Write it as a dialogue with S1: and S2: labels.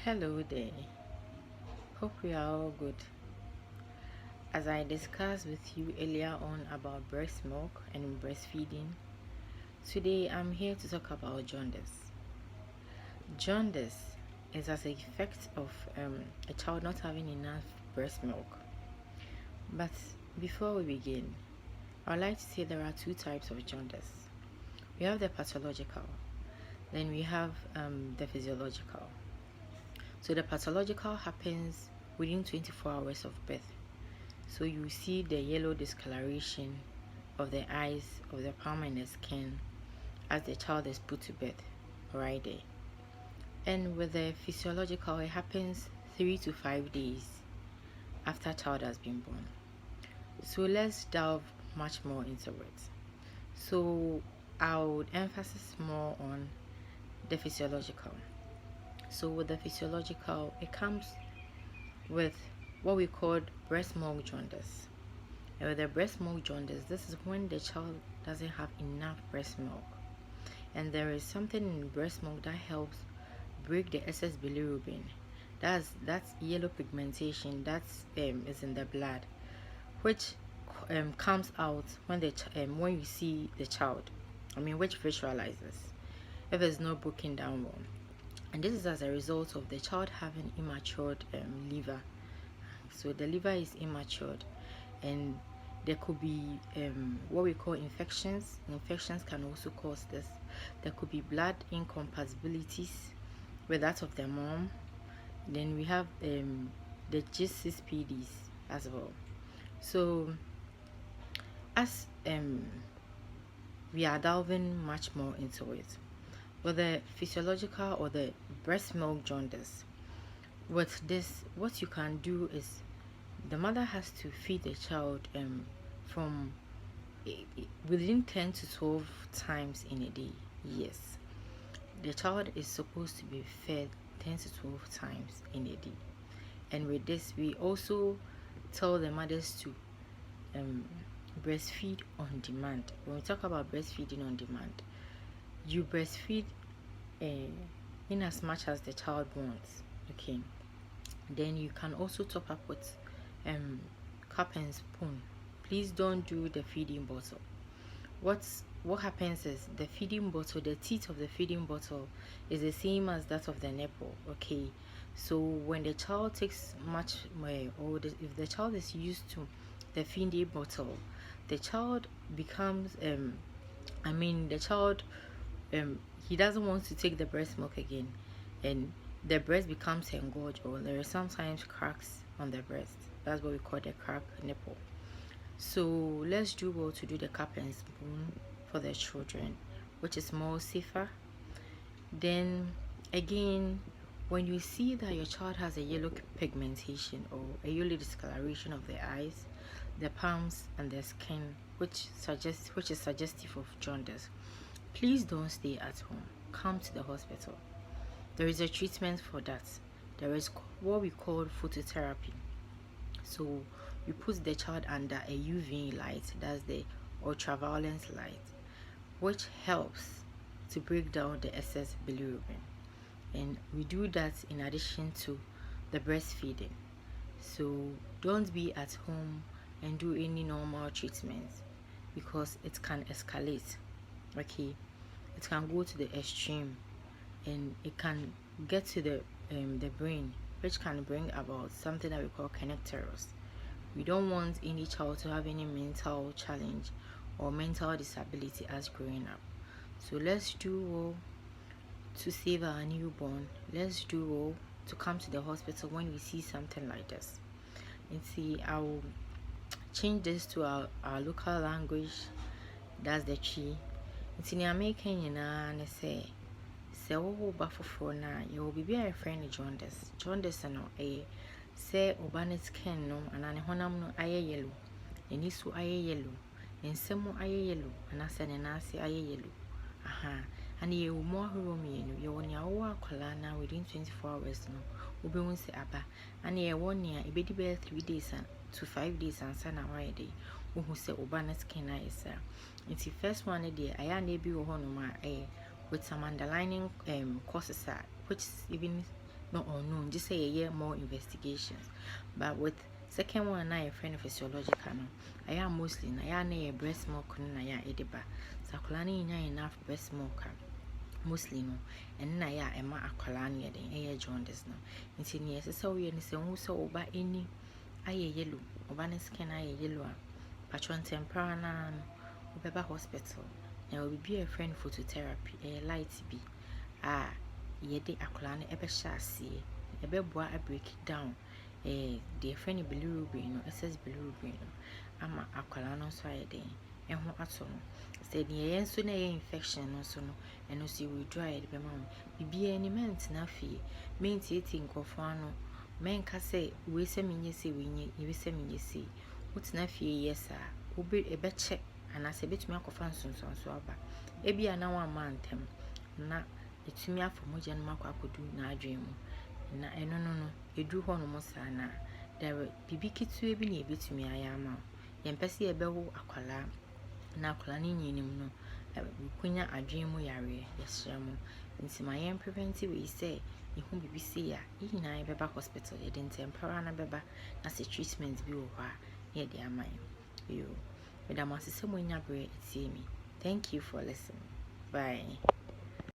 S1: Hello there. Hope we are all good. As I discussed with you earlier on about breast milk and breastfeeding, today I'm here to talk about jaundice. Jaundice is as an effect of a child not having enough breast milk. But before we begin, I'd like to say there are two types of jaundice. We have the pathological, then we have the physiological. So the pathological happens within 24 hours of birth. So you see the yellow discoloration of the eyes, of the palm and the skin as the child is put to bed right there. And with the physiological, it happens 3 to 5 days after child has been born. So let's delve much more into it. So I would emphasize more on the physiological. So with the physiological, it comes with what we call breast milk jaundice. And with the breast milk jaundice, this is when the child doesn't have enough breast milk. And there is something in breast milk that helps break the excess bilirubin. That's yellow pigmentation that is in the blood, which comes out when when you see the child. Which visualizes if it's not broken down well. And this is as a result of the child having immatured liver. So the liver is immatured, and there could be what we call infections. Infections can also cause this. There could be blood incompatibilities with that of the mom. Then we have the G6PDs as well. So as we are delving much more into it, with the physiological or the breast milk jaundice, with this, what you can do is the mother has to feed the child from within 10 to 12 times in a day. Yes, the child is supposed to be fed 10 to 12 times in a day. And with this, we also tell the mothers to breastfeed on demand. When we talk about breastfeeding on demand, you breastfeed in as much as the child wants. Okay, then you can also top up with cup and spoon. Please don't do the feeding bottle. What happens is the feeding bottle, the teeth of the feeding bottle is the same as that of the nipple. Okay, so when the child takes much more, if the child is used to the feeding bottle, the child becomes the child he doesn't want to take the breast milk again, and the breast becomes engorged, or there are sometimes cracks on the breast. That's what we call the crack nipple. So let's do well to do the cup and spoon for the children, which is more safer. Then again, when you see that your child has a yellow pigmentation or a yellow discoloration of the eyes, the palms and the skin, which is suggestive of jaundice, please don't stay at home. Come to the hospital. There is a treatment for that. There is what we call phototherapy. So you put the child under a UV light, that's the ultraviolet light, which helps to break down the excess bilirubin. And we do that in addition to the breastfeeding. So don't be at home and do any normal treatments, because it can escalate. Okay, it can go to the extreme, and it can get to the brain, which can bring about something that we call connectors. We don't want any child to have any mental challenge or mental disability as growing up. So let's do all to save our newborn. Let's do all to come to the hospital when we see something like this. And see, I'll change this to our local language. That's the chi. It's in American, and say, "Sɛ ba foforɔ na yɛwɔ biribi a yɛfrɛ no jaundice. Jaundice no sɛ ɔba ne skin no anaa ne honam no ayɛ yellow, n'ani so ayɛ yellow, ne nsam ayɛ yellow, anaasɛ ne nan ase ayɛ yellow. And yɛwɔ mu ahorow mmienu. Yɛwɔ nea ɔwɔ akwadaa na within 24 hours no wobɛhu sɛ aba, and yɛwɔ nea ɛbɛdi bɛyɛ 3 days to 5 days ansa na wayɛ de wohu sɛ ɔba ne skin ayɛ saa. Nti first one deɛ ayɛ a na ebi wɔ hɔnom a with some underlying causes which is even no unknown, just say a year more investigations. But with second one, I a friend of physiological, no, I am mostly na ya breast milk na ya ediba. Sakulani nya enough breast milk mostly no, and na ya ema akwalani ya jaundice no. Nti ni esesa we ni se hu se oba eni aye yellow, oba ne skin aye yellow a patron tempera na no, obeba hospital. Na obi be a friend phototherapy, light bi. Yede akwala no ebe hye ase ebe boa a break down the friend bilirubin no excess bilirubin no ama akwala no so ayede eho ato no say the yen so na infection no so no eno so withdraw yede be ma bibia ni ment na fie ment eti nkofo ano men ka say we se menye se we nye we se menye se utina fie yesa obi ebe che anase betumi akofa nsonson so aba ebi ana wa mantem na etumi afọ moja no makwa akodu na adwen mu na eno no edu ho no musa na there bibi kitu ebi na ebetumi ayama yempese ebewo akwala na akwala ni nyinim no kunya adwen mu yare yesra mu nti ma yen prevent we say ihu bibi si ya ihina ebeba hospital ye den tempera na beba na se treatment bi wo ha ye de aman yo medam asese mo nya bre etie mi. Thank you for listening. Bye.